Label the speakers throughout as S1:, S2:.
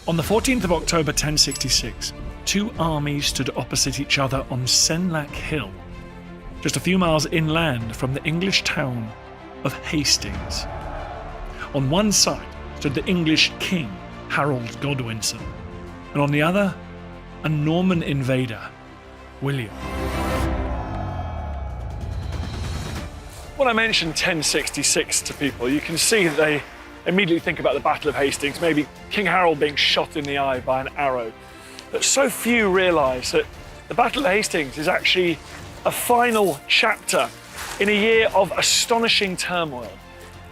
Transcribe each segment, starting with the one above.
S1: On the 14th of October 1066, two armies stood opposite each other on Senlac Hill, just a few miles inland from the English town of Hastings. On one side stood the English king, Harald Godwinson, and on the other, a Norman invader, William. When I mention 1066 to people, you can see that they immediately think about the Battle of Hastings, maybe King Harold being shot in the eye by an arrow. But so few realise that the Battle of Hastings is actually a final chapter in a year of astonishing turmoil.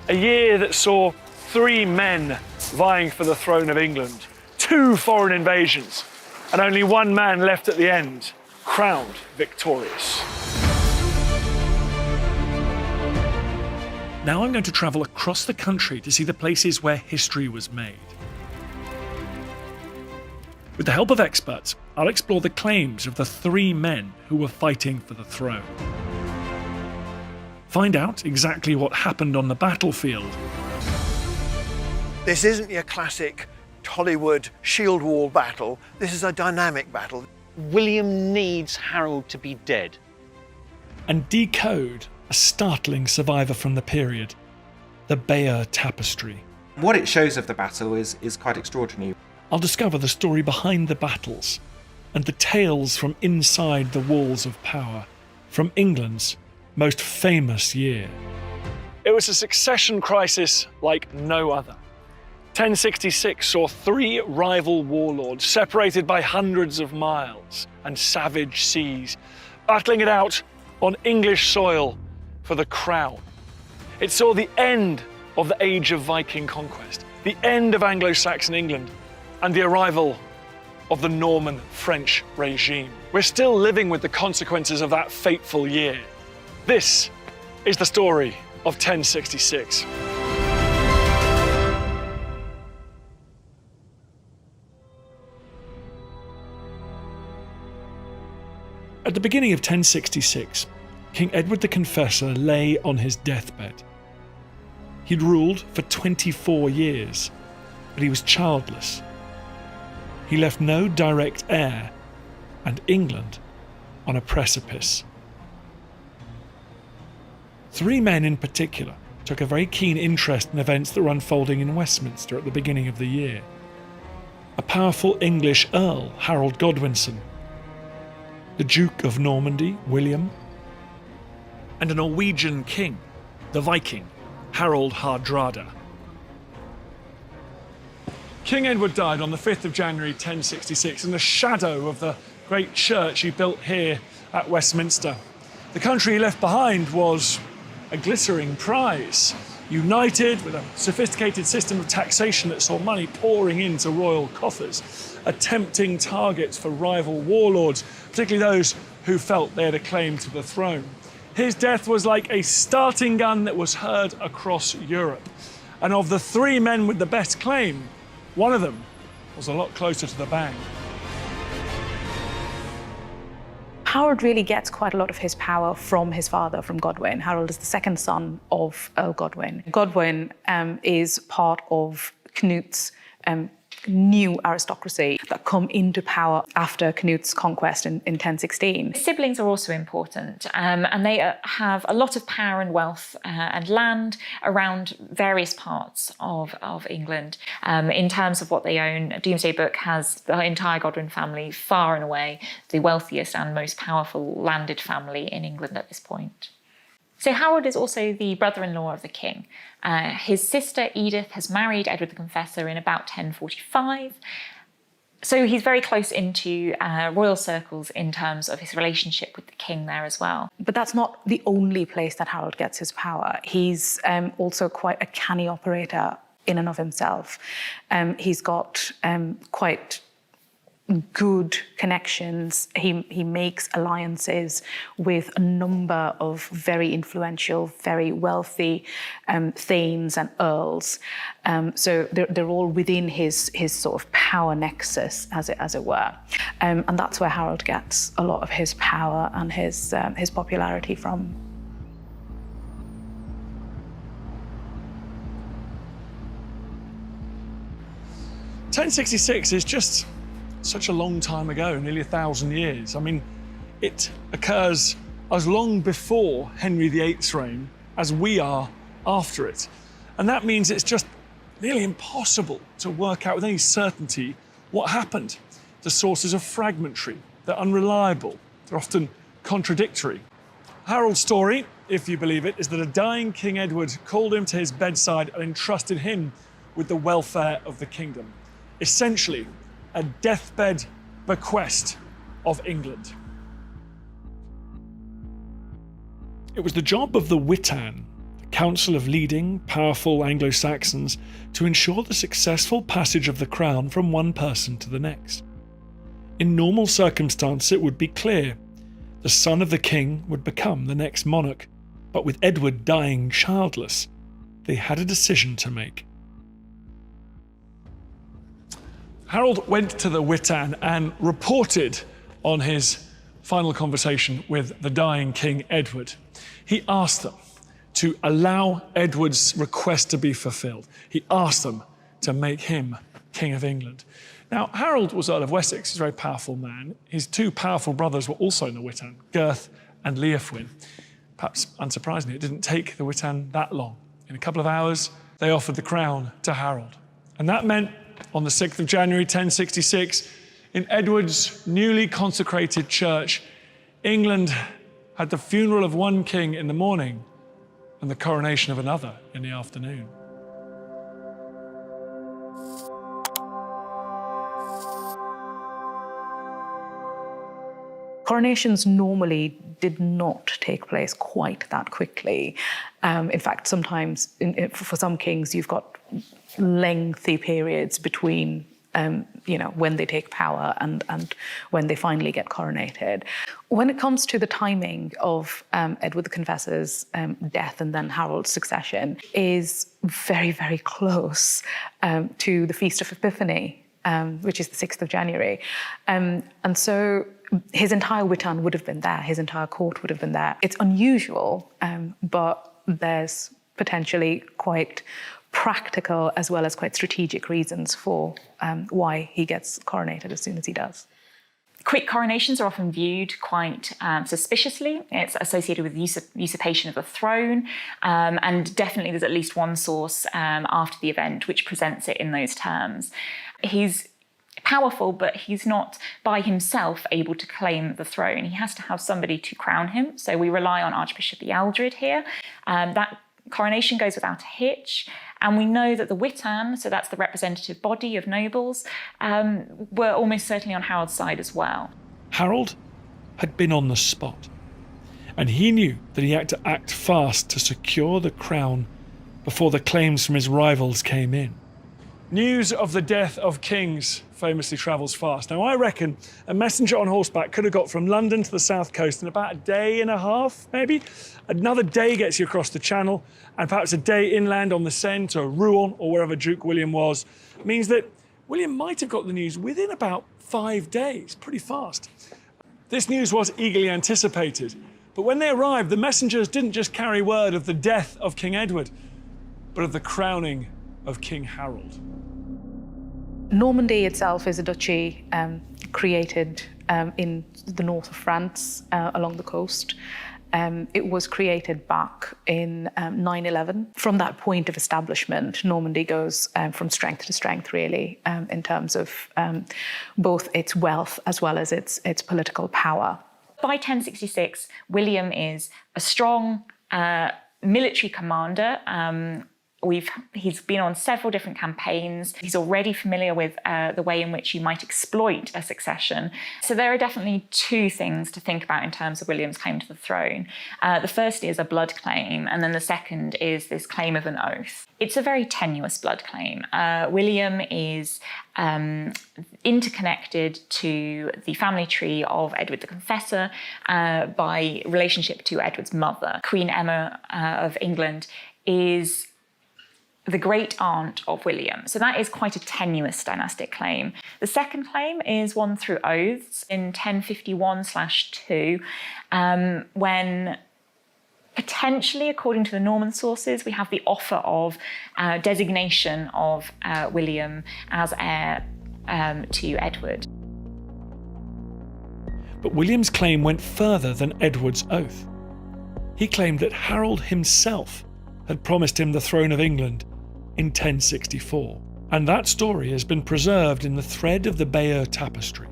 S1: A year that saw three men vying for the throne of England, two foreign invasions, and only one man left at the end, crowned victorious. Now I'm going to travel across the country to see the places where history was made. With the help of experts, I'll explore the claims of the three men who were fighting for the throne. Find out exactly what happened on the battlefield.
S2: This isn't your classic Hollywood shield wall battle. This is a dynamic battle.
S3: William needs Harold to be dead.
S1: And decode a startling survivor from the period, the Bayeux Tapestry.
S4: What it shows of the battle is quite extraordinary.
S1: I'll discover the story behind the battles and the tales from inside the walls of power, from England's most famous year. It was a succession crisis like no other. 1066 saw three rival warlords separated by hundreds of miles and savage seas, battling it out on English soil for the crown. It saw the end of the age of Viking conquest, the end of Anglo-Saxon England, and the arrival of the Norman-French regime. We're still living with the consequences of that fateful year. This is the story of 1066. At the beginning of 1066, King Edward the Confessor lay on his deathbed. He'd ruled for 24 years, but he was childless. He left no direct heir, and England on a precipice. Three men in particular took a very keen interest in events that were unfolding in Westminster at the beginning of the year. A powerful English Earl, Harald Godwinson, the Duke of Normandy, William, and a Norwegian king, the Viking, Harald Hardrada. King Edward died on the 5th of January 1066 in the shadow of the great church he built here at Westminster. The country he left behind was a glittering prize, united with a sophisticated system of taxation that saw money pouring into royal coffers, a tempting target for rival warlords, particularly those who felt they had a claim to the throne. His death was like a starting gun that was heard across Europe. And of the three men with the best claim, one of them was a lot closer to the bang.
S5: Harold really gets quite a lot of his power from his father, from Godwin. Harold is the second son of Earl Godwin. Godwin is part of Cnut's new aristocracy that come into power after Cnut's conquest in 1016.
S6: Siblings are also important, and they have a lot of power and wealth and land around various parts of England. In terms of what they own, Domesday Book has the entire Godwin family far and away the wealthiest and most powerful landed family in England at this point. So Harold is also the brother-in-law of the king. His sister Edith has married Edward the Confessor in about 1045. So he's very close into royal circles in terms of his relationship with the king there as well.
S5: But that's not the only place that Harold gets his power. He's also quite a canny operator in and of himself. He's got quite good connections. He makes alliances with a number of very influential, very wealthy thanes and earls. So they're all within his sort of power nexus, as it were. And that's where Harold gets a lot of his power and his popularity from.
S1: 1066 is just such a long time ago, nearly 1,000 years. I mean, it occurs as long before Henry VIII's reign as we are after it. And that means it's just nearly impossible to work out with any certainty what happened. The sources are fragmentary, they're unreliable, they're often contradictory. Harold's story, if you believe it, is that a dying King Edward called him to his bedside and entrusted him with the welfare of the kingdom. Essentially, a deathbed bequest of England. It was the job of the Witan, the council of leading, powerful Anglo-Saxons, to ensure the successful passage of the crown from one person to the next. In normal circumstance, it would be clear. The son of the king would become the next monarch, but with Edward dying childless, they had a decision to make. Harold went to the Witan and reported on his final conversation with the dying King Edward. He asked them to allow Edward's request to be fulfilled. He asked them to make him King of England. Now, Harold was Earl of Wessex. He's a very powerful man. His two powerful brothers were also in the Witan, Gurth and Leofwin. Perhaps unsurprisingly, it didn't take the Witan that long. In a couple of hours, they offered the crown to Harold. And that meant, on the 6th of January 1066, in Edward's newly consecrated church, England had the funeral of one king in the morning and the coronation of another in the afternoon.
S5: Coronations normally did not take place quite that quickly. In fact, sometimes for some kings, you've got lengthy periods between when they take power and when they finally get coronated. When it comes to the timing of Edward the Confessor's death and then Harold's succession is very, very close to the Feast of Epiphany, which is the 6th of January. And so his entire Witan would have been there, his entire court would have been there. It's unusual, but there's potentially quite practical as well as quite strategic reasons for why he gets coronated as soon as he does.
S6: Quick coronations are often viewed quite suspiciously. It's associated with usurpation of the throne, and definitely there's at least one source after the event which presents it in those terms. He's powerful, but he's not by himself able to claim the throne. He has to have somebody to crown him. So we rely on Archbishop Ealdred here. That coronation goes without a hitch. And we know that the Witan, so that's the representative body of nobles, were almost certainly on Harold's side as well.
S1: Harold had been on the spot, and he knew that he had to act fast to secure the crown before the claims from his rivals came in. News of the death of kings famously travels fast. Now, I reckon a messenger on horseback could have got from London to the south coast in about a day and a half, maybe. Another day gets you across the Channel, and perhaps a day inland on the Seine to Rouen or wherever Duke William was, means that William might have got the news within about 5 days, pretty fast. This news was eagerly anticipated, but when they arrived, the messengers didn't just carry word of the death of King Edward, but of the crowning of King Harold.
S5: Normandy itself is a duchy created in the north of France, along the coast. It was created back in 911. From that point of establishment, Normandy goes from strength to strength, really, in terms of both its wealth as well as its political power.
S6: By 1066, William is a strong military commander. He's been on several different campaigns. He's already familiar with the way in which you might exploit a succession. So there are definitely two things to think about in terms of William's claim to the throne. The first is a blood claim, and then the second is this claim of an oath. It's a very tenuous blood claim. William is interconnected to the family tree of Edward the Confessor by relationship to Edward's mother. Queen Emma of England is the great aunt of William. So that is quite a tenuous dynastic claim. The second claim is one through oaths in 1051/2, when Potentially, according to the Norman sources, we have the offer of designation of William as heir to Edward.
S1: But William's claim went further than Edward's oath. He claimed that Harold himself had promised him the throne of England in 1064, and that story has been preserved in the thread of the Bayeux tapestry.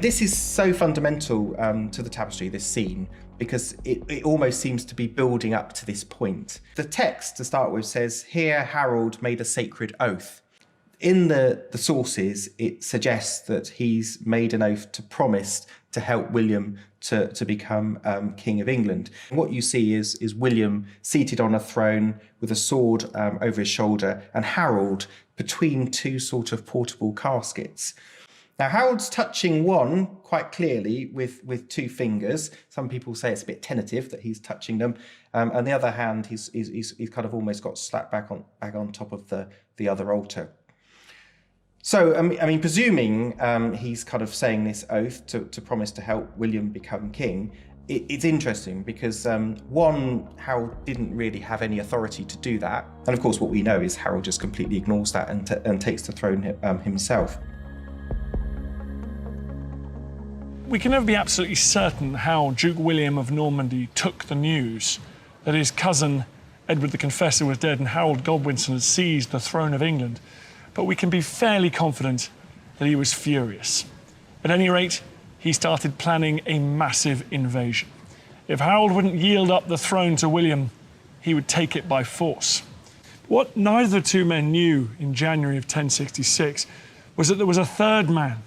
S4: This is so fundamental to the tapestry, this scene, because it almost seems to be building up to this point. The text, to start with, says, "Here Harold made a sacred oath." In the sources, it suggests that he's made an oath to promise to help William to become King of England. And what you see is William seated on a throne with a sword over his shoulder, and Harold between two sort of portable caskets. Now, Harold's touching one quite clearly with two fingers. Some people say it's a bit tentative that he's touching them. On the other hand, he's kind of almost got slapped back on top of the other altar. So, I mean, presuming he's kind of saying this oath to promise to help William become king, it's interesting because, one, Harold didn't really have any authority to do that. And of course, what we know is Harold just completely ignores that and takes the throne himself.
S1: We can never be absolutely certain how Duke William of Normandy took the news that his cousin Edward the Confessor was dead and Harold Godwinson had seized the throne of England, but we can be fairly confident that he was furious. At any rate, he started planning a massive invasion. If Harold wouldn't yield up the throne to William, he would take it by force. What neither of the two men knew in January of 1066 was that there was a third man,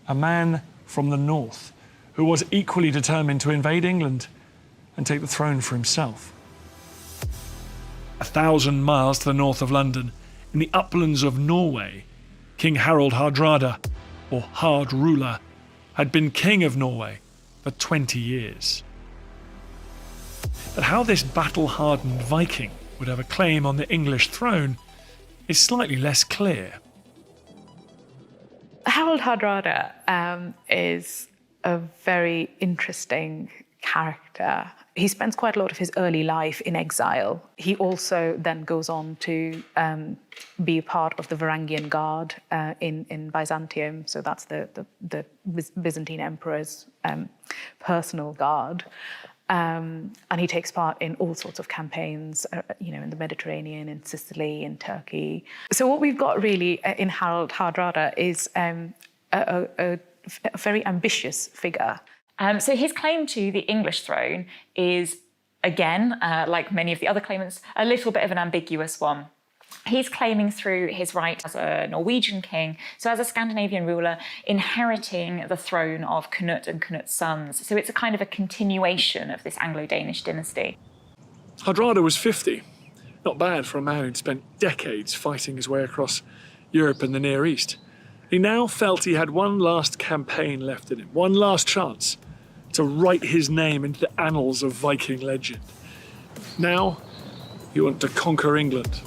S1: a man from the north, who was equally determined to invade England and take the throne for himself. 1,000 miles to the north of London, in the uplands of Norway, King Harald Hardrada, or Hard Ruler, had been king of Norway for 20 years. But how this battle-hardened Viking would have a claim on the English throne is slightly less clear.
S5: Harald Hardrada is a very interesting character. He spends quite a lot of his early life in exile. He also then goes on to be a part of the Varangian Guard in Byzantium. So that's the Byzantine emperor's personal guard. And he takes part in all sorts of campaigns, in the Mediterranean, in Sicily, in Turkey. So what we've got really in Harald Hardrada is a very ambitious figure.
S6: So his claim to the English throne is, again, like many of the other claimants, a little bit of an ambiguous one. He's claiming through his right as a Norwegian king, so as a Scandinavian ruler, inheriting the throne of Canute and Canute's sons. So it's a kind of a continuation of this Anglo-Danish dynasty.
S1: Hardrada was 50. Not bad for a man who'd spent decades fighting his way across Europe and the Near East. He now felt he had one last campaign left in him, one last chance to write his name into the annals of Viking legend. Now, he wanted to conquer England.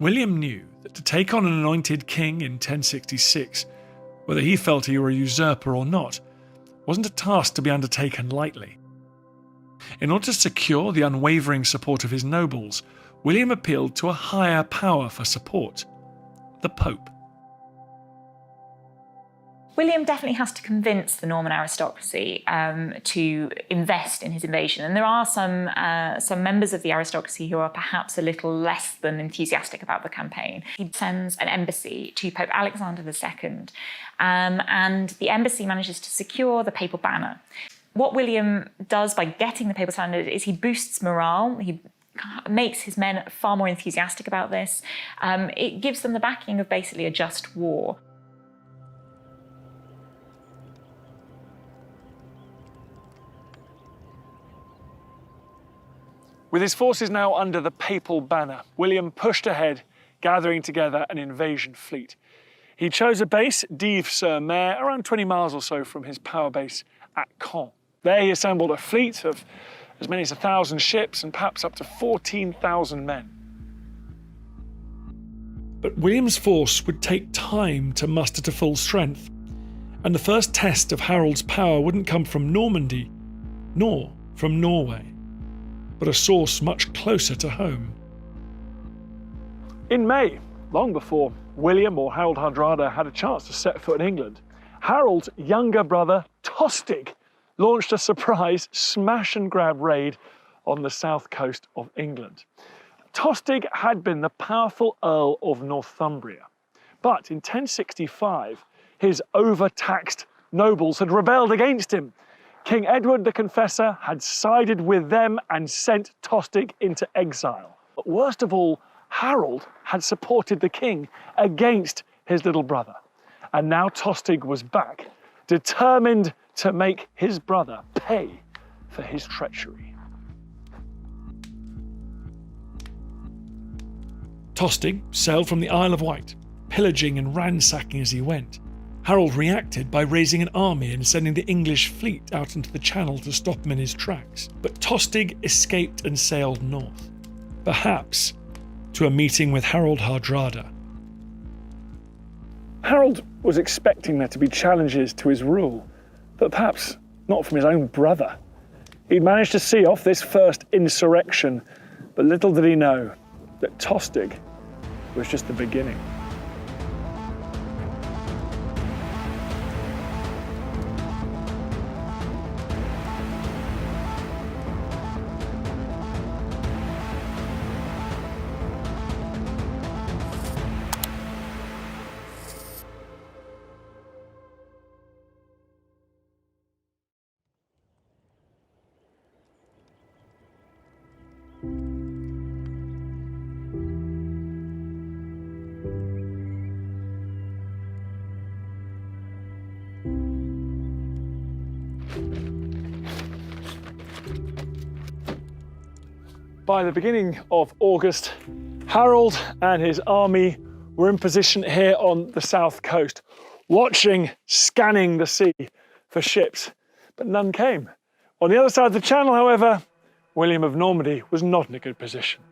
S1: William knew that to take on an anointed king in 1066, whether he felt he were a usurper or not, wasn't a task to be undertaken lightly. In order to secure the unwavering support of his nobles, William appealed to a higher power for support, the Pope.
S6: William definitely has to convince the Norman aristocracy to invest in his invasion. And there are some members of the aristocracy who are perhaps a little less than enthusiastic about the campaign. He sends an embassy to Pope Alexander II, and the embassy manages to secure the papal banner. What William does by getting the papal standard is he boosts morale. He makes his men far more enthusiastic about this. It gives them the backing of basically a just war.
S1: With his forces now under the papal banner, William pushed ahead, gathering together an invasion fleet. He chose a base, Dives-sur-Mer, around 20 miles or so from his power base at Caen. There he assembled a fleet of as many as 1,000 ships and perhaps up to 14,000 men. But William's force would take time to muster to full strength, and the first test of Harold's power wouldn't come from Normandy, nor from Norway, but a source much closer to home. In May, long before William or Harald Hardrada had a chance to set foot in England, Harold's younger brother, Tostig, launched a surprise smash-and-grab raid on the south coast of England. Tostig had been the powerful Earl of Northumbria, but in 1065, his overtaxed nobles had rebelled against him. King Edward the Confessor had sided with them and sent Tostig into exile. But worst of all, Harold had supported the king against his little brother. And now Tostig was back, determined to make his brother pay for his treachery. Tostig sailed from the Isle of Wight, pillaging and ransacking as he went. Harold reacted by raising an army and sending the English fleet out into the Channel to stop him in his tracks. But Tostig escaped and sailed north, perhaps to a meeting with Harald Hardrada. Harold was expecting there to be challenges to his rule, but perhaps not from his own brother. He'd managed to see off this first insurrection, but little did he know that Tostig was just the beginning. By the beginning of August, Harold and his army were in position here on the south coast, watching, scanning the sea for ships, but none came. On the other side of the Channel, however, William of Normandy was not in a good position.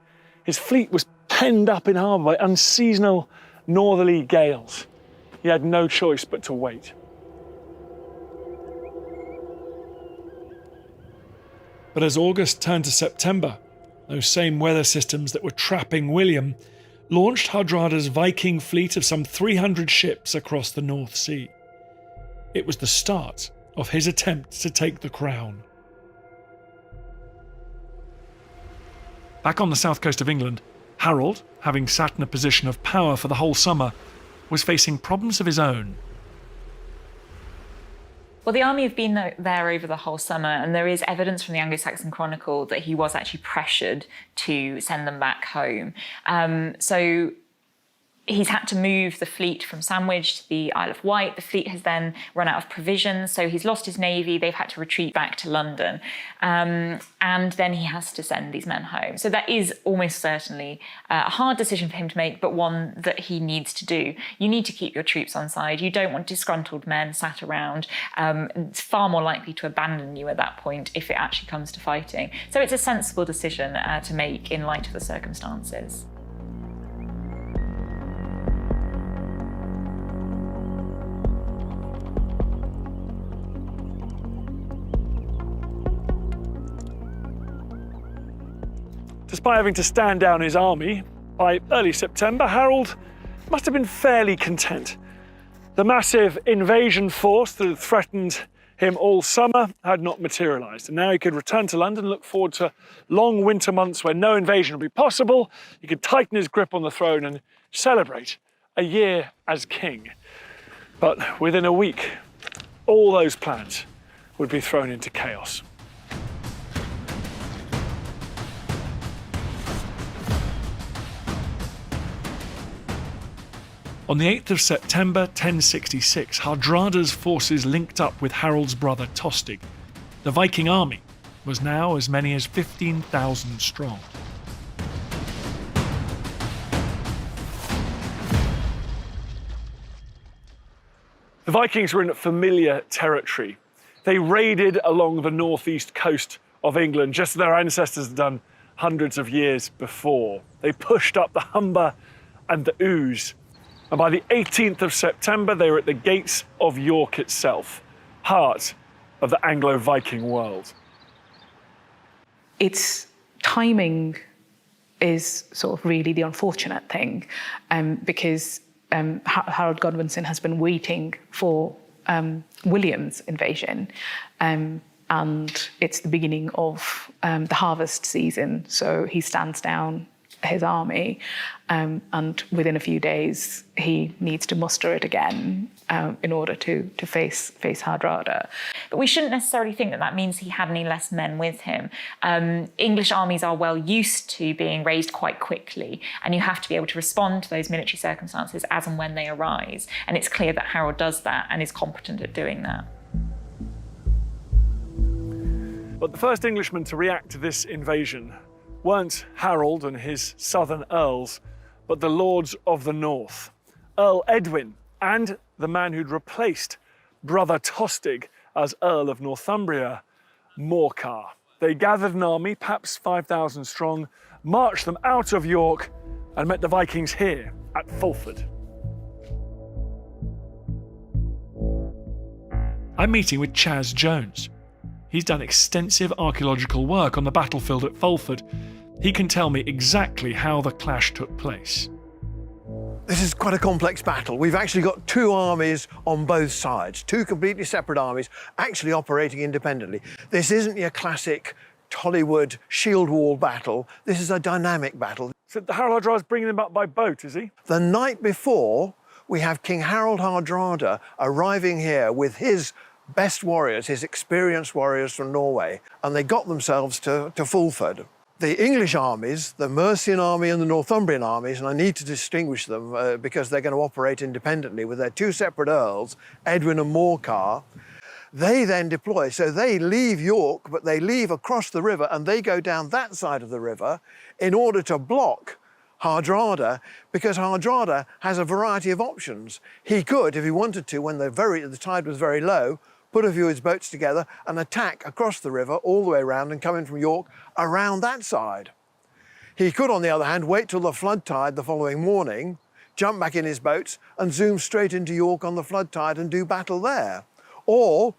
S1: His fleet was penned up in harbour by unseasonal northerly gales. He had no choice but to wait. But as August turned to September, those same weather systems that were trapping William launched Hardrada's Viking fleet of some 300 ships across the North Sea. It was the start of his attempt to take the crown. Back on the south coast of England, Harold, having sat in a position of power for the whole summer, was facing problems of his own.
S6: Well, the army have been there over the whole summer, and there is evidence from the Anglo-Saxon Chronicle that he was actually pressured to send them back home. So he's had to move the fleet from Sandwich to the Isle of Wight. The fleet has then run out of provisions, so he's lost his navy. They've had to retreat back to London. And then he has to send these men home. So that is almost certainly a hard decision for him to make, but one that he needs to do. You need to keep your troops on side. You don't want disgruntled men sat around. It's far more likely to abandon you at that point if it actually comes to fighting. So it's a sensible decision to make in light of the circumstances. Despite having to stand down his army, by early September, Harold must have been fairly content. The massive invasion force that had threatened him all summer had not materialised, and now he could return to London and look forward to long winter months where no invasion would be possible. He could tighten his grip on the throne and celebrate a year as king. But within a week, all those plans would be thrown into chaos. On the 8th of September 1066, Hardrada's forces linked up with Harold's brother Tostig. The Viking army was now as many as 15,000 strong. The Vikings were in familiar territory. They raided along the northeast coast
S1: of England, just as their ancestors had done hundreds of years before. They pushed up the Humber and the Ouse, and by the 18th of September, they were at the gates of York itself, heart of the Anglo-Viking world.
S5: Its timing is sort of really the unfortunate thing, because Harald Godwinson has been waiting for William's invasion, and it's the beginning of the harvest season, so he stands down his army, and within a few days he needs to muster it again in order to face Hardrada.
S6: But we shouldn't necessarily think that that means he had any less men with him. English armies are well used to being raised quite quickly, and you have to be able to respond to those military circumstances as and when they arise. And it's clear that Harold does that and is competent at doing that.
S1: But the first Englishmen to react to this invasion weren't Harold and his southern earls, but the lords of the north, Earl Edwin and the man who'd replaced brother Tostig as Earl of Northumbria, Morcar. They gathered an army, perhaps 5,000 strong, marched them out of York and met the Vikings here at Fulford. I'm meeting with Chas Jones. He's done extensive archaeological work on the battlefield at Fulford. He can tell me exactly how the clash took place.
S2: This is quite a complex battle. We've actually got two armies on both sides, two completely separate armies actually operating independently. This isn't your classic Tollywood shield wall battle. This is a dynamic battle.
S1: So Harald Hardrada's bringing them up by boat, is he?
S2: The night before, we have King Harald Hardrada arriving here with his best warriors, his experienced warriors from Norway, and they got themselves to Fulford. The English armies, the Mercian army and the Northumbrian armies, and I need to distinguish them because they're going to operate independently with their two separate earls, Edwin and Morcar, they then deploy. So they leave York, but they leave across the river and they go down that side of the river in order to block Hardrada, because Hardrada has a variety of options. He could, if he wanted to, when the tide was very low, put a few of his boats together and attack across the river all the way around and come in from York around that side. He could, on the other hand, wait till the flood tide the following morning, jump back in his boats and zoom straight into York on the flood tide and do battle there. Or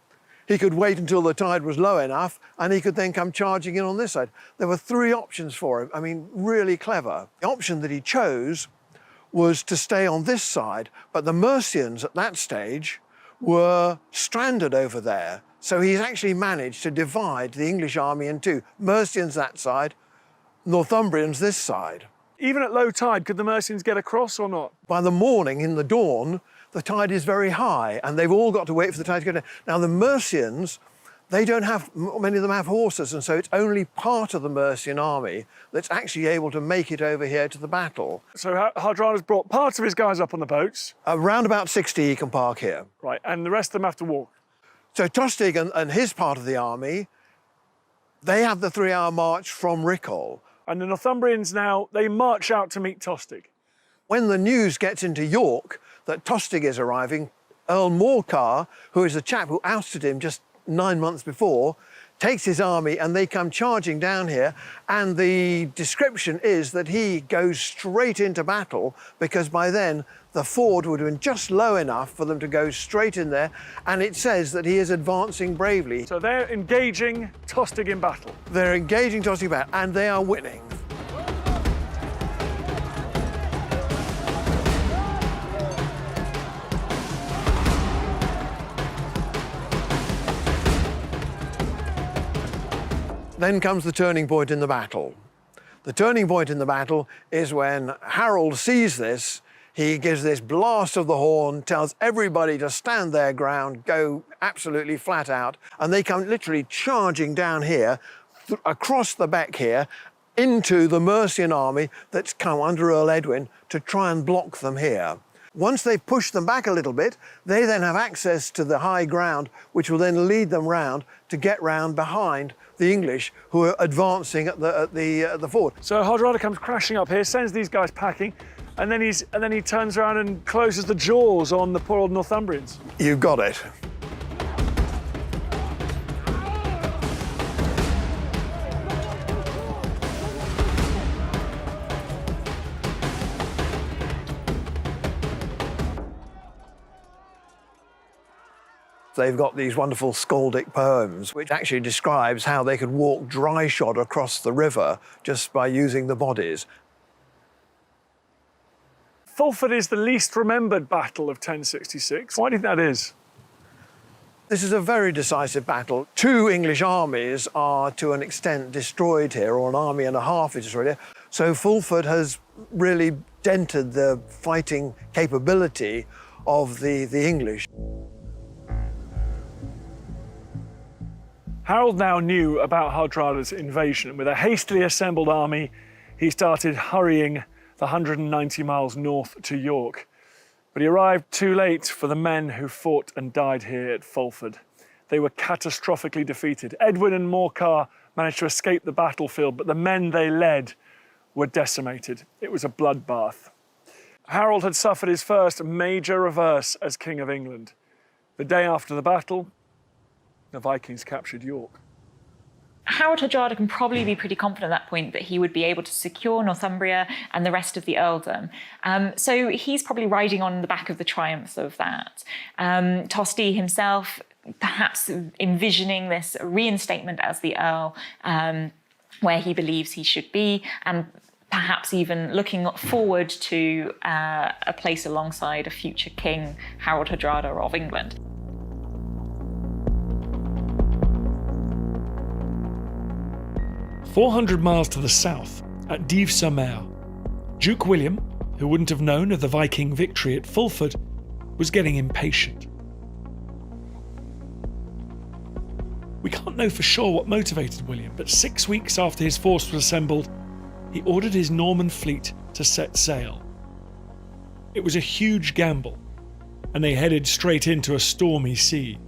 S2: he could wait until the tide was low enough and he could then come charging in on this side. There were three options for him. I mean, really clever. The option that he chose was to stay on this side, but the Mercians at that stage were stranded over there. So he's actually managed to divide the English army in two. Mercians that side, Northumbrians this side.
S1: Even at low tide, could the Mercians get across or not?
S2: By the morning, in the dawn, the tide is very high and they've all got to wait for the tide to go down. Now the Mercians, they don't have, many of them have horses, and so it's only part of the Mercian army that's actually able to make it over here to the battle.
S1: So Hardrada's brought part of his guys up on the boats.
S2: Around about 60 he can park here.
S1: Right, and the rest of them have to walk.
S2: So Tostig and his part of the army, they have the 3-hour march from Rickall.
S1: And the Northumbrians now, they march out to meet Tostig.
S2: When the news gets into York that Tostig is arriving, Earl Morcar, who is the chap who ousted him just 9 months before, takes his army and they come charging down here, and the description is that he goes straight into battle because by then the ford would have been just low enough for them to go straight in there, and it says that he is advancing bravely.
S1: So they're engaging Tostig in battle.
S2: They're engaging Tostig in battle and they are winning. Then comes the turning point in the battle. The turning point in the battle is when Harold sees this, he gives this blast of the horn, tells everybody to stand their ground, go absolutely flat out, and they come literally charging down here, across the beck here, into the Mercian army that's come under Earl Edwin to try and block them here. Once they've pushed them back a little bit, they then have access to the high ground, which will then lead them round to get round behind the English who are advancing at the ford.
S1: So Hardrada comes crashing up here, sends these guys packing, and then he turns around and closes the jaws on the poor old Northumbrians.
S2: You've got it. They've got these wonderful skaldic poems, which actually describes how they could walk dry-shod across the river just by using the bodies.
S1: Fulford is the least remembered battle of 1066. Why do you think that is?
S2: This is a very decisive battle. 2 English armies are, to an extent, destroyed here, or an army and a half is destroyed here. So Fulford has really dented the fighting capability of the English.
S1: Harold now knew about Hardrada's invasion, and with a hastily assembled army, he started hurrying the 190 miles north to York. But he arrived too late for the men who fought and died here at Fulford. They were catastrophically defeated. Edwin and Morcar managed to escape the battlefield, but the men they led were decimated. It was a bloodbath. Harold had suffered his first major reverse as King of England. The day after the battle, the Vikings captured York.
S6: Harald Hardrada can probably be pretty confident at that point that he would be able to secure Northumbria and the rest of the earldom. So he's probably riding on the back of the triumphs of that. Tostig himself, perhaps envisioning this reinstatement as the earl, where he believes he should be, and perhaps even looking forward to a place alongside a future king, Harald Hardrada of England.
S1: "400 miles to the south, at Dives-sur-Mer, Duke William, who wouldn't have known of the Viking victory at Fulford, was getting impatient. We can't know for sure what motivated William, but 6 weeks after his force was assembled, he ordered his Norman fleet to set sail. It was a huge gamble, and they headed straight into a stormy sea.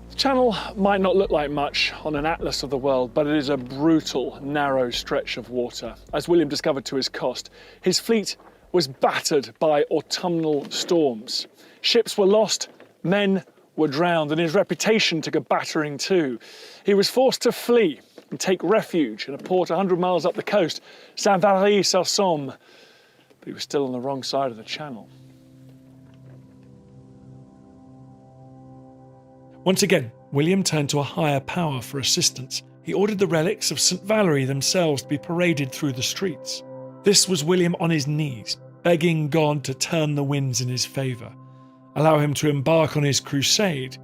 S1: The Channel might not look like much on an atlas of the world, but it is a brutal, narrow stretch of water. As William discovered to his cost, his fleet was battered by autumnal storms. Ships were lost, men were drowned, and his reputation took a battering too. He was forced to flee and take refuge in a port 100 miles up the coast, Saint-Valery-sur-Somme, but he was still on the wrong side of the Channel. Once again, William turned to a higher power for assistance. He ordered the relics of St. Valery themselves to be paraded through the streets. This was William on his knees, begging God to turn the winds in his favour, allow him to embark on his crusade,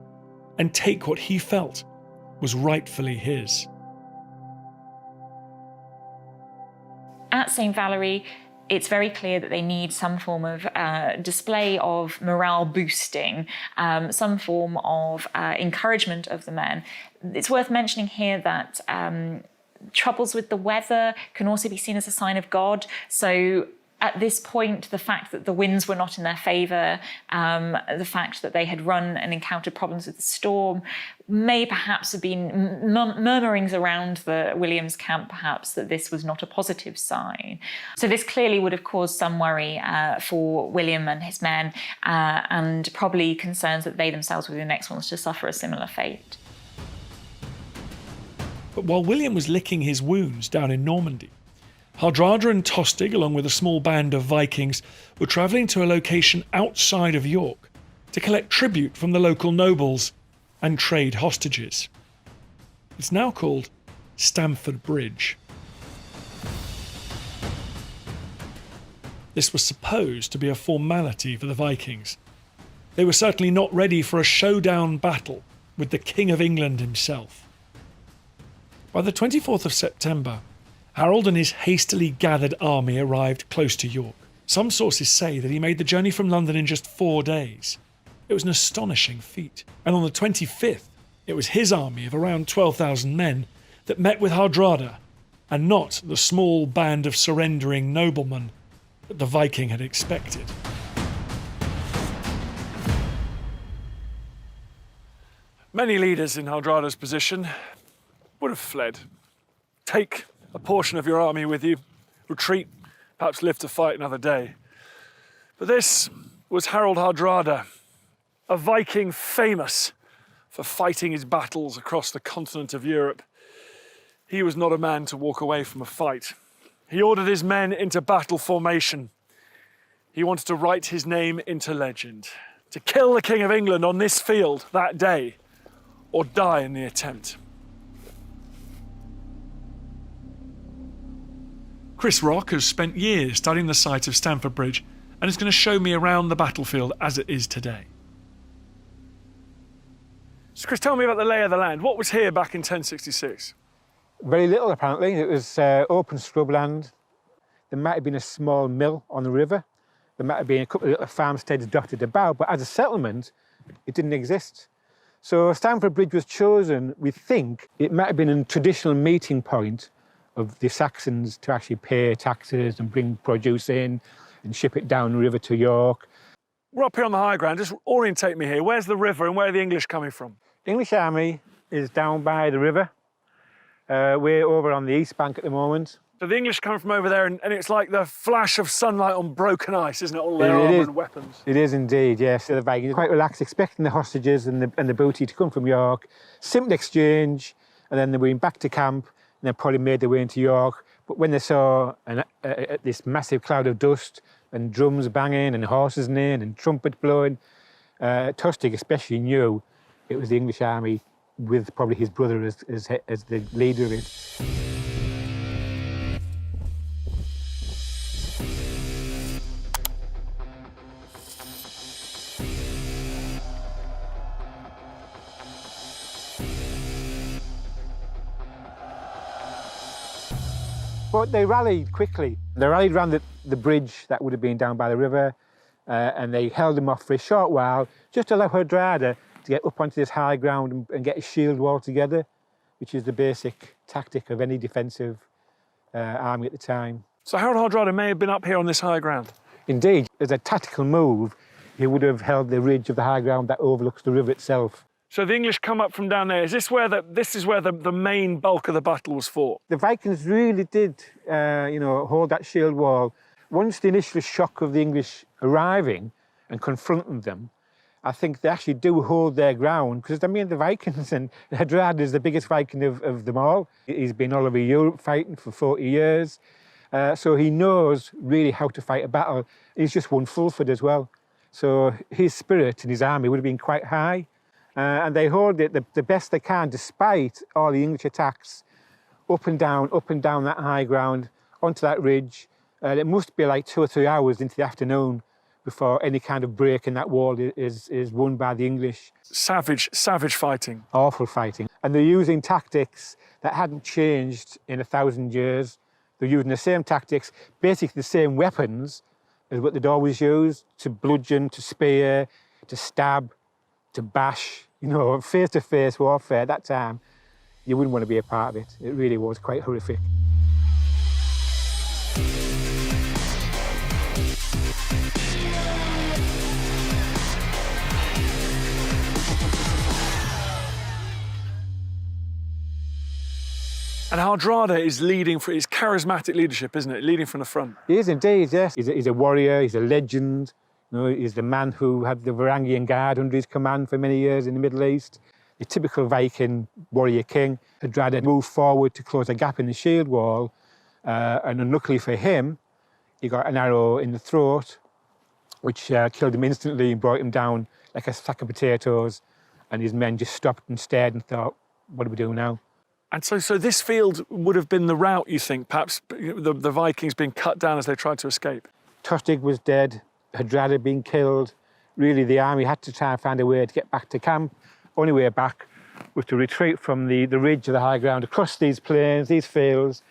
S1: and take what he felt was rightfully his.
S6: At St. Valery, it's very clear that they need some form of display of morale boosting, some form of encouragement of the men. It's worth mentioning here that troubles with the weather can also be seen as a sign of God. So at this point, the fact that the winds were not in their favour, the fact that they had run and encountered problems with the storm, may perhaps have been murmurings around the William's camp, perhaps, that this was not a positive sign. So this clearly would have caused some worry for William and his men, and probably concerns that they themselves were the next ones to suffer a similar fate.
S1: But while William was licking his wounds down in Normandy, Hardrada and Tostig, along with a small band of Vikings, were travelling to a location outside of York to collect tribute from the local nobles and trade hostages. It's now called Stamford Bridge. This was supposed to be a formality for the Vikings. They were certainly not ready for a showdown battle with the King of England himself. By the 24th of September, Harold and his hastily gathered army arrived close to York. Some sources say that he made the journey from London in just 4 days. It was an astonishing feat. And on the 25th, it was his army of around 12,000 men that met with Hardrada, and not the small band of surrendering noblemen that the Viking had expected. Many leaders in Hardrada's position would have fled. Take a portion of your army with you, retreat, perhaps live to fight another day. But this was Harald Hardrada, a Viking famous for fighting his battles across the continent of Europe. He was not a man to walk away from a fight. He ordered his men into battle formation. He wanted to write his name into legend, to kill the King of England on this field that day, or die in the attempt. Chris Rock has spent years studying the site of Stamford Bridge and is going to show me around the battlefield as it is today. So Chris, tell me about the lay of the land. What was here back in 1066?
S7: Very little, apparently. It was open scrubland. There might have been a small mill on the river. There might have been a couple of little farmsteads dotted about, but as a settlement, it didn't exist. So Stamford Bridge was chosen, we think, it might have been a traditional meeting point of the Saxons to actually pay taxes and bring produce in and ship it down the river to York.
S1: We're up here on the high ground. Just orientate me here. Where's the river and where are the English coming from?
S7: The English army is down by the river. We're over on the east bank at the moment.
S1: So the English come from over there, and it's like the flash of sunlight on broken ice, isn't it? All their armour and weapons.
S7: It is indeed, yes. So the Vikings are quite relaxed, expecting the hostages and the booty to come from York. Simple exchange, and then they went back to camp, and they probably made their way into York. But when they saw this massive cloud of dust and drums banging and horses neighing and trumpets blowing, Tostig especially knew it was the English army with probably his brother as the leader of it. But they rallied quickly. They rallied around the bridge that would have been down by the river, and they held them off for a short while, just to allow Hardrada to get up onto this high ground and get a shield wall together, which is the basic tactic of any defensive army at the time.
S1: So Harald Hardrada may have been up here on this high ground?
S7: Indeed, as a tactical move, he would have held the ridge of the high ground that overlooks the river itself.
S1: So the English come up from down there. Is this where the main bulk of the battle was fought?
S7: The Vikings really did, hold that shield wall. Once the initial shock of the English arriving and confronting them, I think they actually do hold their ground, because, I mean, the Vikings, and Hardrada is the biggest Viking of them all. He's been all over Europe fighting for 40 years, so he knows really how to fight a battle. He's just won Fulford as well. So his spirit and his army would have been quite high. And they hold it the best they can, despite all the English attacks, up and down that high ground, onto that ridge. It must be like 2 or 3 hours into the afternoon before any kind of break in that wall is won by the English.
S1: Savage fighting.
S7: Awful fighting. And they're using tactics that hadn't changed in 1,000 years. They're using the same tactics, basically the same weapons as what they'd always used, to bludgeon, to spear, to stab, to bash, face-to-face warfare at that time. You wouldn't want to be a part of it. It really was quite horrific.
S1: And Hardrada is leading for his charismatic leadership, isn't it? Leading from the front.
S7: He is indeed, yes. He's a warrior, he's a legend. He's the man who had the Varangian Guard under his command for many years in the Middle East. The typical Viking warrior king. Hardrada moved forward to close a gap in the shield wall, and unluckily for him, he got an arrow in the throat, which killed him instantly and brought him down like a sack of potatoes, and his men just stopped and stared and thought, what do we do now?
S1: And so this field would have been the route, you think, perhaps the Vikings being cut down as they tried to escape?
S7: Tostig was dead, Hardrada being killed. Really, the army had to try and find a way to get back to camp. Only way back was to retreat from the ridge of the high ground, across these plains, these fields,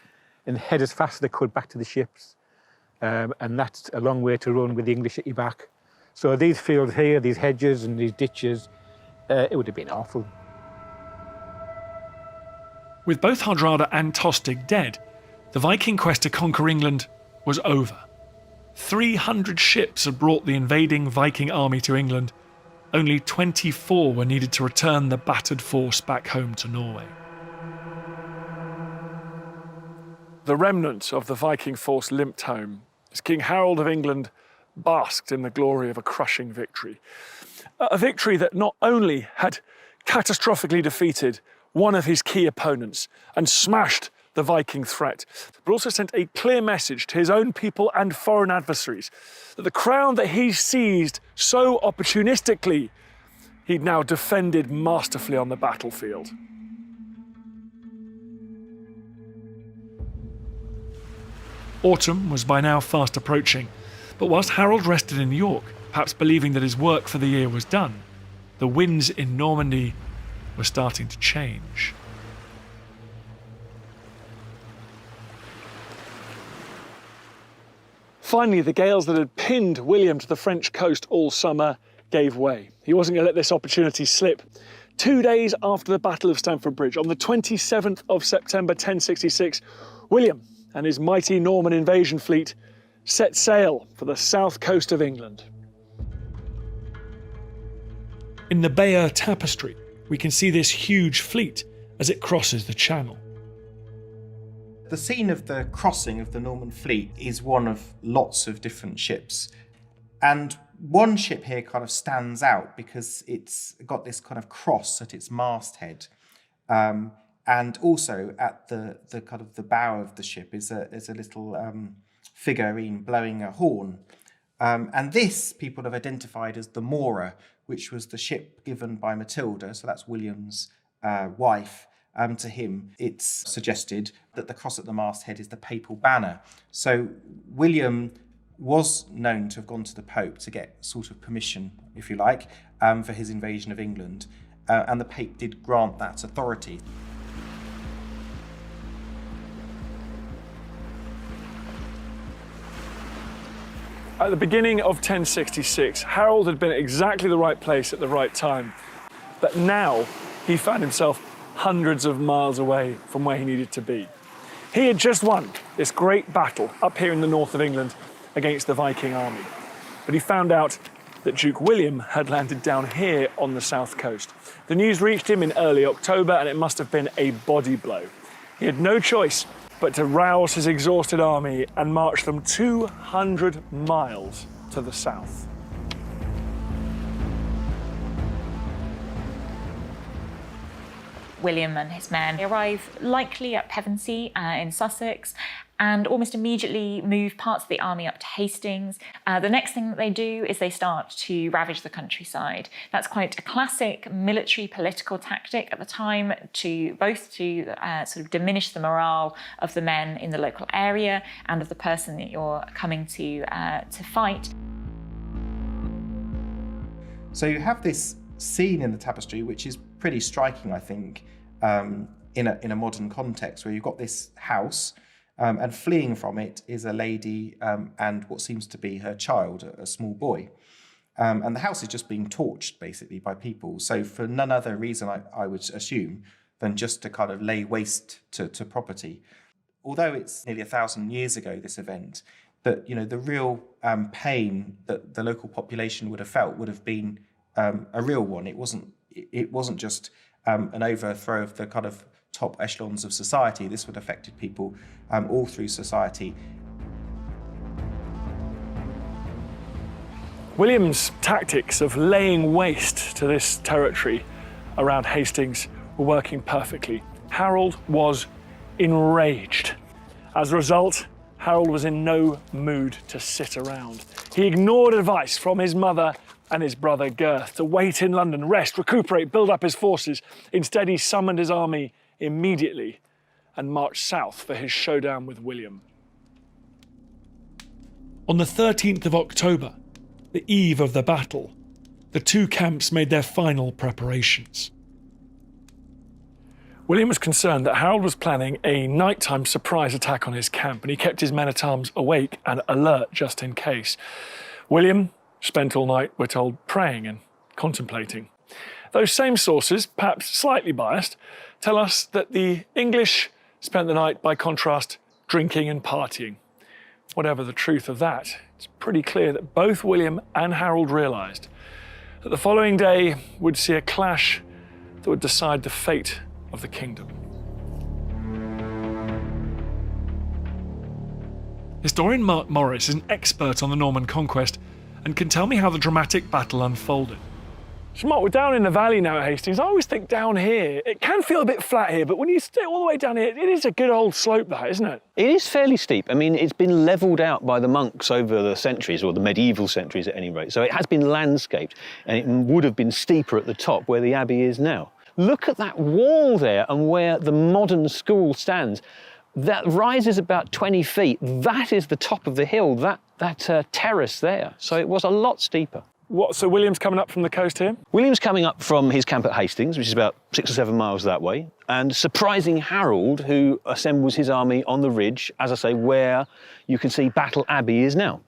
S7: and head as fast as they could back to the ships. And that's a long way to run with the English at your back. So these fields here, these hedges and these ditches, it would have been awful.
S1: With both Hardrada and Tostig dead, the Viking quest to conquer England was over. 300 ships had brought the invading Viking army to England. Only 24 were needed to return the battered force back home to Norway. The remnant of the Viking force limped home as King Harald of England basked in the glory of a crushing victory. A victory that not only had catastrophically defeated one of his key opponents and smashed the Viking threat, but also sent a clear message to his own people and foreign adversaries that the crown that he seized so opportunistically, he'd now defended masterfully on the battlefield. Autumn was by now fast approaching, but whilst Harold rested in York, perhaps believing that his work for the year was done, the winds in Normandy were starting to change. Finally, the gales that had pinned William to the French coast all summer gave way. He wasn't going to let this opportunity slip. 2 days after the Battle of Stamford Bridge, on the 27th of September 1066, William and his mighty Norman invasion fleet set sail for the south coast of England. In the Bayeux Tapestry, we can see this huge fleet as it crosses the Channel.
S4: The scene of the crossing of the Norman fleet is one of lots of different ships. And one ship here kind of stands out because it's got this kind of cross at its masthead. And also at the kind of the bow of the ship is a little figurine blowing a horn. And this people have identified as the Mora, which was the ship given by Matilda, so that's William's wife, to him. It's suggested that the cross at the masthead is the papal banner. So William was known to have gone to the Pope to get sort of permission, if you like, for his invasion of England. And the Pope did grant that authority.
S1: At the beginning of 1066, Harold had been at exactly the right place at the right time. But now he found himself hundreds of miles away from where he needed to be. He had just won this great battle up here in the north of England against the Viking army. But he found out that Duke William had landed down here on the south coast. The news reached him in early October, and it must have been a body blow. He had no choice but to rouse his exhausted army and march them 200 miles to the south.
S6: William and his men arrive likely at Pevensey in Sussex and almost immediately move parts of the army up to Hastings. The next thing that they do is they start to ravage the countryside. That's quite a classic military political tactic at the time, to sort of diminish the morale of the men in the local area and of the person that you're coming to fight.
S4: So you have this scene in the tapestry, which is pretty striking, I think, in a modern context, where you've got this house, and fleeing from it is a lady and what seems to be her child, a small boy. And the house is just being torched, basically, by people. So for none other reason, I would assume, than just to kind of lay waste to property. Although it's nearly 1,000 years ago, this event, but the real pain that the local population would have felt would have been a real one. It wasn't just an overthrow of the kind of top echelons of society. This would have affected people all through society.
S1: William's tactics of laying waste to this territory around Hastings were working perfectly. Harold was enraged. As a result, Harold was in no mood to sit around. He ignored advice from his mother and his brother Gurth to wait in London, rest, recuperate, build up his forces. Instead, he summoned his army immediately and marched south for his showdown with William. On the 13th of October, the eve of the battle, the two camps made their final preparations. William was concerned that Harold was planning a nighttime surprise attack on his camp, and he kept his men-at-arms awake and alert just in case. William spent all night, we're told, praying and contemplating. Those same sources, perhaps slightly biased, tell us that the English spent the night, by contrast, drinking and partying. Whatever the truth of that, it's pretty clear that both William and Harold realised that the following day would see a clash that would decide the fate of the kingdom. Historian Marc Morris is an expert on the Norman conquest and can tell me how the dramatic battle unfolded. So Mark, we're down in the valley now at Hastings. I always think down here, it can feel a bit flat here, but when you stay all the way down here, it is a good old slope, that, isn't it?
S3: It is fairly steep. I mean, it's been levelled out by the monks over the centuries, or the medieval centuries at any rate. So it has been landscaped, and it would have been steeper at the top where the abbey is now. Look at that wall there and where the modern school stands. That rises about 20 feet. That is the top of the hill, that terrace there. So it was a lot steeper.
S1: What, so William's coming up from the coast here?
S3: William's coming up from his camp at Hastings, which is about 6 or 7 miles that way, and surprising Harold, who assembles his army on the ridge, as I say, where you can see Battle Abbey is now.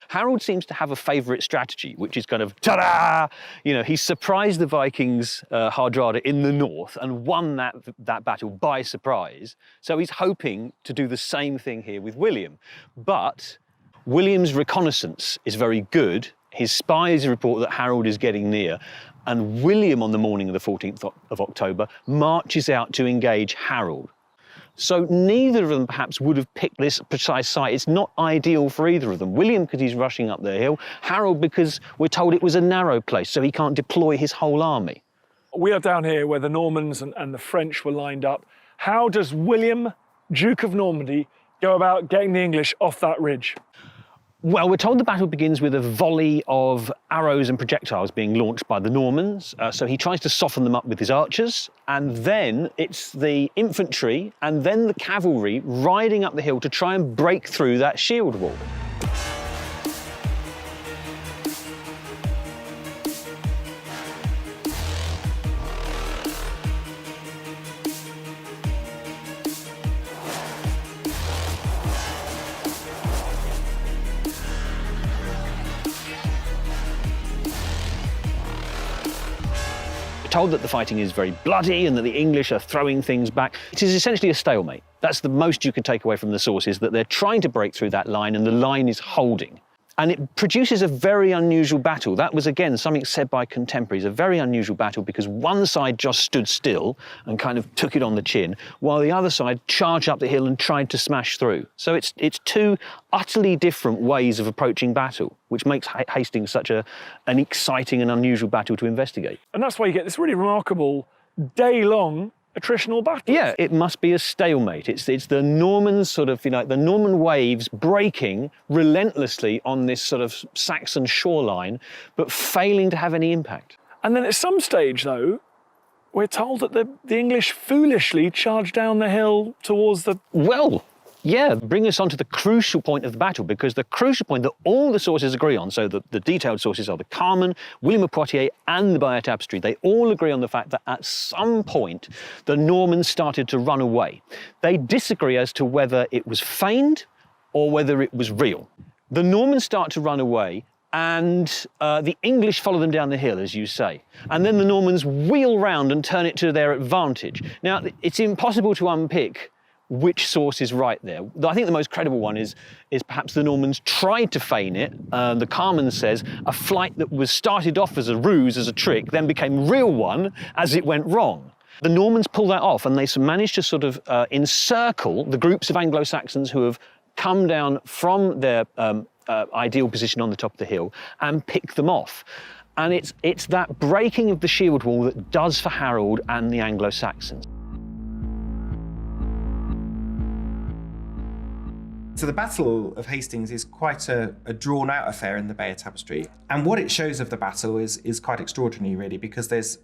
S3: Harold seems to have a favourite strategy, which is kind of, ta-da! You know, he surprised the Vikings, Hardrada, in the north and won that battle by surprise. So he's hoping to do the same thing here with William. But William's reconnaissance is very good. His spies report that Harold is getting near, and William, on the morning of the 14th of October, marches out to engage Harold. So neither of them perhaps would have picked this precise site. It's not ideal for either of them. William, because he's rushing up the hill. Harold, because we're told it was a narrow place, so he can't deploy his whole army.
S1: We are down here where the Normans and the French were lined up. How does William, Duke of Normandy, go about getting the English off that ridge?
S3: Well, we're told the battle begins with a volley of arrows and projectiles being launched by the Normans. So he tries to soften them up with his archers, and then it's the infantry and then the cavalry riding up the hill to try and break through that shield wall. Told that the fighting is very bloody and that the English are throwing things back. It is essentially a stalemate. That's the most you can take away from the sources, that they're trying to break through that line and the line is holding. And it produces a very unusual battle. That was, again, something said by contemporaries, a very unusual battle because one side just stood still and kind of took it on the chin, while the other side charged up the hill and tried to smash through. So it's two utterly different ways of approaching battle, which makes Hastings such an exciting and unusual battle to investigate.
S1: And that's why you get this really remarkable day-long attritional battle.
S3: Yeah, it must be a stalemate. It's the Norman sort of, the Norman waves breaking relentlessly on this sort of Saxon shoreline, but failing to have any impact.
S1: And then at some stage, though, we're told that the English foolishly charged down the hill towards the...
S3: Well, yeah, bring us on to the crucial point of the battle, because the crucial point that all the sources agree on, so the detailed sources are the Carmen, William of Poitiers and the Bayeux Tapestry, they all agree on the fact that at some point the Normans started to run away. They disagree as to whether it was feigned or whether it was real. The Normans start to run away and the English follow them down the hill, as you say. And then the Normans wheel round and turn it to their advantage. Now, it's impossible to unpick which source is right there. I think the most credible one is perhaps the Normans tried to feign it. The Carmen says a flight that was started off as a ruse, as a trick, then became real one as it went wrong. The Normans pull that off and they manage to sort of encircle the groups of Anglo-Saxons who have come down from their ideal position on the top of the hill and pick them off. And it's that breaking of the shield wall that does for Harold and the Anglo-Saxons.
S4: So the Battle of Hastings is quite a drawn-out affair in the Bayeux Tapestry. And what it shows of the battle is quite extraordinary, really, because there's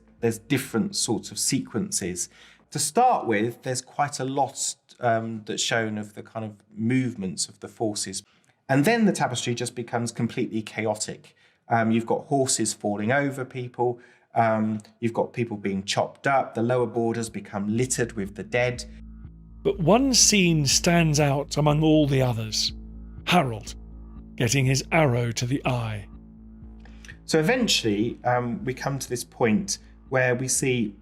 S4: different sorts of sequences. To start with, there's quite a lot that's shown of the kind of movements of the forces. And then the tapestry just becomes completely chaotic. You've got horses falling over people. You've got people being chopped up. The lower borders become littered with the dead.
S1: But one scene stands out among all the others. Harold getting his arrow to the eye.
S4: So eventually we come to this point where we see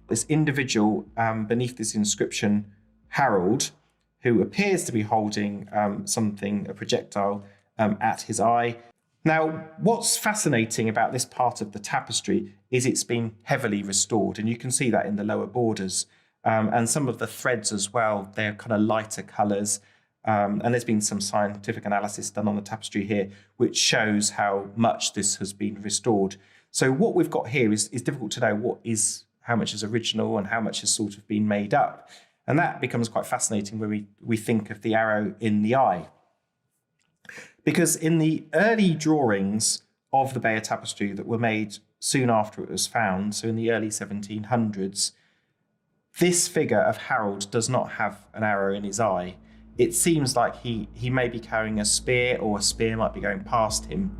S4: this individual beneath this inscription, Harold, who appears to be holding a projectile at his eye. Now, what's fascinating about this part of the tapestry is it's been heavily restored, and you can see that in the lower borders. And some of the threads as well, they're kind of lighter colours. And there's been some scientific analysis done on the tapestry here, which shows how much this has been restored. So what we've got here is difficult to know how much is original and how much has sort of been made up. And that becomes quite fascinating when we think of the arrow in the eye. Because in the early drawings of the Bayeux Tapestry that were made soon after it was found, so in the early 1700s, this figure of Harald does not have an arrow in his eye. It seems like he may be carrying a spear, or a spear might be going past him.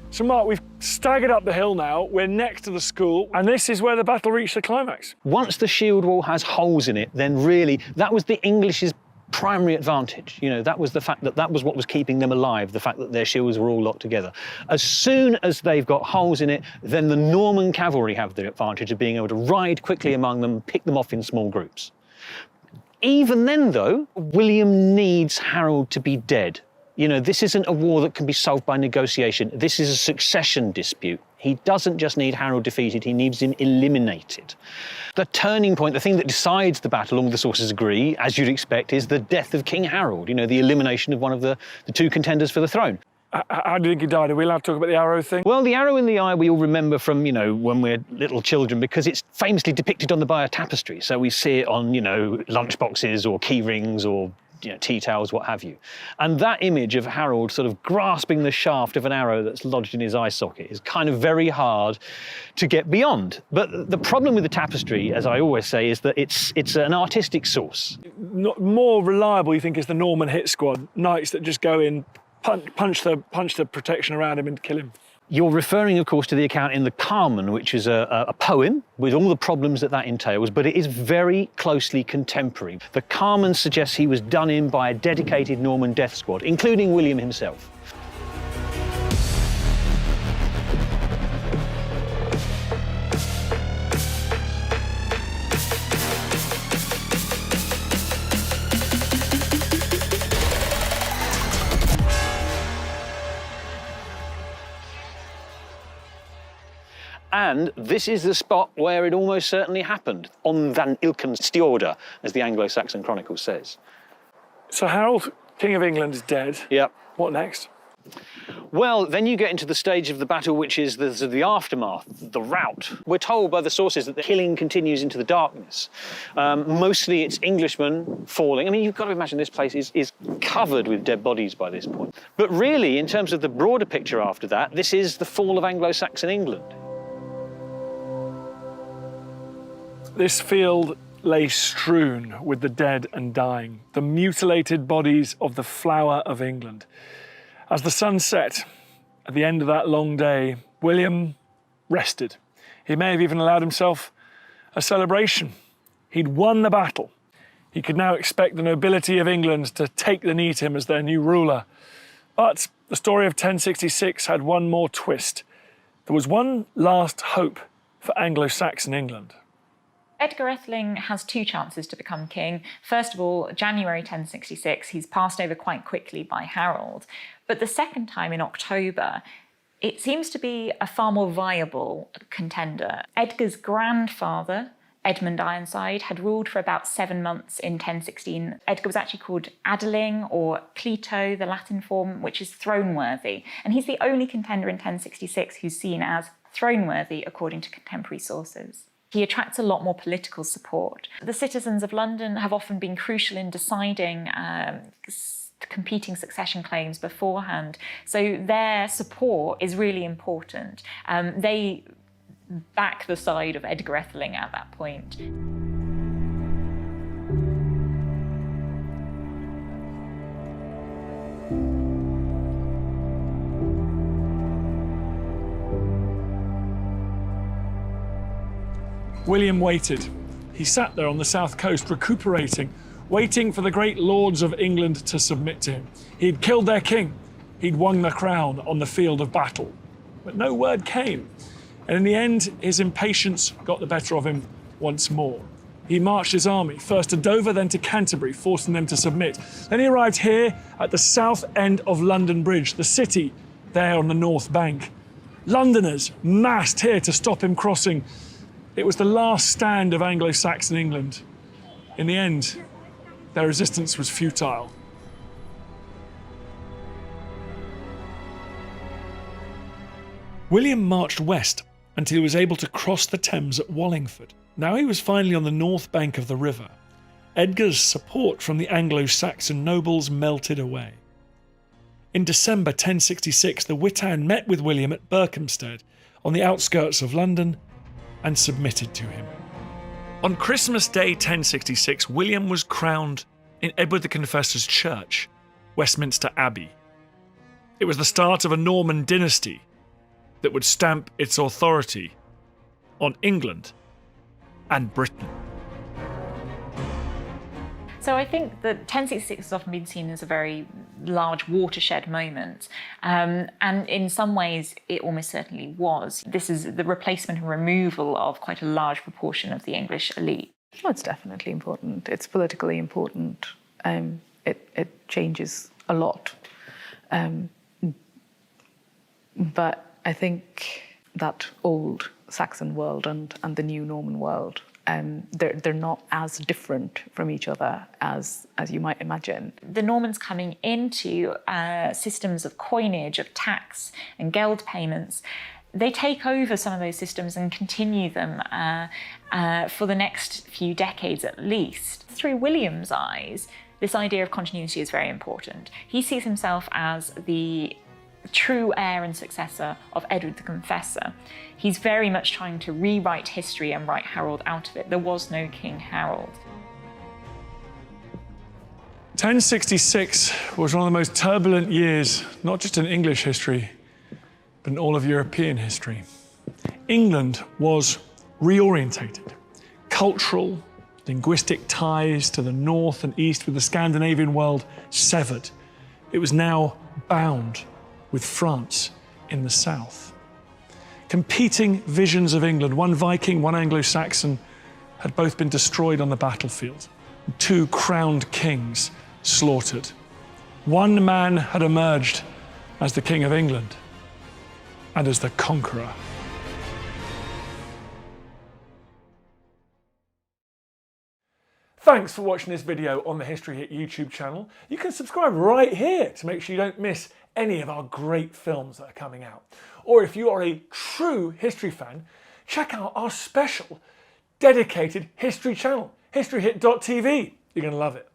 S1: So Mark, we've staggered up the hill now, we're next to the school, and this is where the battle reached the climax.
S3: Once the shield wall has holes in it, then really, that was the English's primary advantage. You know, that was the fact that was what was keeping them alive, the fact that their shields were all locked together. As soon as they've got holes in it, then the Norman cavalry have the advantage of being able to ride quickly among them, pick them off in small groups. Even then, though, William needs Harold to be dead. You know, this isn't a war that can be solved by negotiation. This is a succession dispute. He doesn't just need Harold defeated, he needs him eliminated. The turning point, the thing that decides the battle, all the sources agree, as you'd expect, is the death of King Harold, you know, the elimination of one of the two contenders for the throne.
S1: How do you think he died? Are we allowed to talk about the arrow thing?
S3: Well, the arrow in the eye we all remember from, you know, when we're little children, because it's famously depicted on the Bayeux Tapestry. So we see it on, you know, lunchboxes or key rings or, you know, tea towels, what have you. And that image of Harold sort of grasping the shaft of an arrow that's lodged in his eye socket is kind of very hard to get beyond. But the problem with the tapestry, as I always say, is that it's an artistic source.
S1: More reliable, you think, is the Norman hit squad, knights that just go in, punch the protection around him and kill him.
S3: You're referring, of course, to the account in the Carmen, which is a poem with all the problems that entails, but it is very closely contemporary. The Carmen suggests he was done in by a dedicated Norman death squad, including William himself. And this is the spot where it almost certainly happened, on Van Ilken's Stjorda, as the Anglo-Saxon Chronicle says.
S1: So Harold, King of England, is dead.
S3: Yep.
S1: What next?
S3: Well, then you get into the stage of the battle which is the aftermath, the rout. We're told by the sources that the killing continues into the darkness. Mostly it's Englishmen falling. I mean, you've got to imagine this place is covered with dead bodies by this point. But really, in terms of the broader picture after that, this is the fall of Anglo-Saxon England.
S1: This field lay strewn with the dead and dying, the mutilated bodies of the flower of England. As the sun set at the end of that long day, William rested. He may have even allowed himself a celebration. He'd won the battle. He could now expect the nobility of England to take the knee to him as their new ruler. But the story of 1066 had one more twist. There was one last hope for Anglo-Saxon England.
S6: Edgar Etheling has two chances to become king. First of all, January 1066, he's passed over quite quickly by Harold. But the second time in October, it seems to be a far more viable contender. Edgar's grandfather, Edmund Ironside, had ruled for about 7 months in 1016. Edgar was actually called Adeling, or Clito, the Latin form, which is throne-worthy. And he's the only contender in 1066 who's seen as throne-worthy, according to contemporary sources. He attracts a lot more political support. The citizens of London have often been crucial in deciding competing succession claims beforehand. So their support is really important. They back the side of Edgar Etheling at that point.
S1: William waited. He sat there on the south coast, recuperating, waiting for the great lords of England to submit to him. He'd killed their king. He'd won the crown on the field of battle. But no word came. And in the end, his impatience got the better of him once more. He marched his army, first to Dover, then to Canterbury, forcing them to submit. Then he arrived here at the south end of London Bridge, the city there on the north bank. Londoners massed here to stop him crossing. It was the last stand of Anglo-Saxon England. In the end, their resistance was futile. William marched west until he was able to cross the Thames at Wallingford. Now he was finally on the north bank of the river. Edgar's support from the Anglo-Saxon nobles melted away. In December 1066, the Witan met with William at Berkhamsted on the outskirts of London and submitted to him. On Christmas Day 1066, William was crowned in Edward the Confessor's church, Westminster Abbey. It was the start of a Norman dynasty that would stamp its authority on England and Britain.
S6: So I think that 1066 has often been seen as a very large watershed moment, and in some ways it almost certainly was. This is the replacement and removal of quite a large proportion of the English elite.
S5: Well, it's definitely important. It's politically important. It changes a lot. But I think that old Saxon world and the new Norman world, they're not as different from each other as you might imagine.
S6: The Normans coming into systems of coinage, of tax and geld payments, they take over some of those systems and continue them for the next few decades at least. Through William's eyes, this idea of continuity is very important. He sees himself as the true heir and successor of Edward the Confessor. He's very much trying to rewrite history and write Harold out of it. There was no King Harold.
S1: 1066 was one of the most turbulent years, not just in English history, but in all of European history. England was reorientated. Cultural, linguistic ties to the north and east with the Scandinavian world severed. It was now bound with France in the south. Competing visions of England, one Viking, one Anglo-Saxon, had both been destroyed on the battlefield. Two crowned kings slaughtered. One man had emerged as the King of England and as the Conqueror. Thanks for watching this video on the History Hit YouTube channel. You can subscribe right here to make sure you don't miss any of our great films that are coming out. Or if you are a true history fan, check out our special dedicated history channel, historyhit.tv. You're going to love it.